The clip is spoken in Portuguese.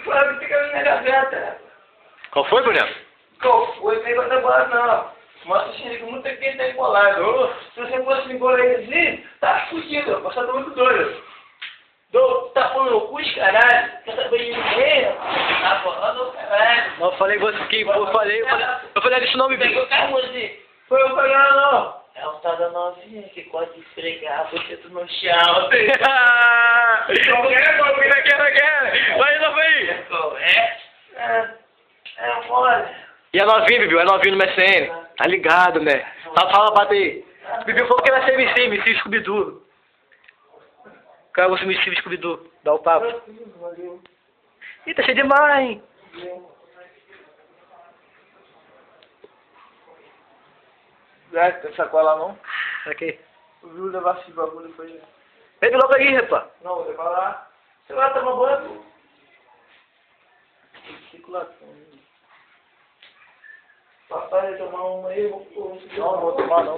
Claro que fica na gaveta. Qual foi, Bruno? Qual foi? Não vai trabalhar, não. Mostra o xerife muito aqui, tá embolado. Se você fosse me embolar assim, tá fudido. Você tá muito doido. Tá pondo no cu, caralho. Quer saber de ninguém? Tá falando, caralho. Não, eu falei você que eu falei desse nome, Pegou Bibi. o carro, mozinho. Foi eu falando, não. É um tal da novinha que pode esfregar você no chão. Não quero. Vai, não vem. É mole. E a novinha, Bibi? É novinha no MSN. Tá ligado, né? Fala, bate aí. Bibi falou que vai ser MC Scooby-Doo. Cara, você me Scooby-Doo. Dá o papo. Ih, tá cheio de mar, hein? É, tem sacola não? Aqui. Eu vi levar esse bagulho pra ele. Vem logo aí, rapaz. Não, vou levar lá. Você vai tomar banho? Circulação. Papai vai tomar uma aí, eu vou... Não, vou tomar não.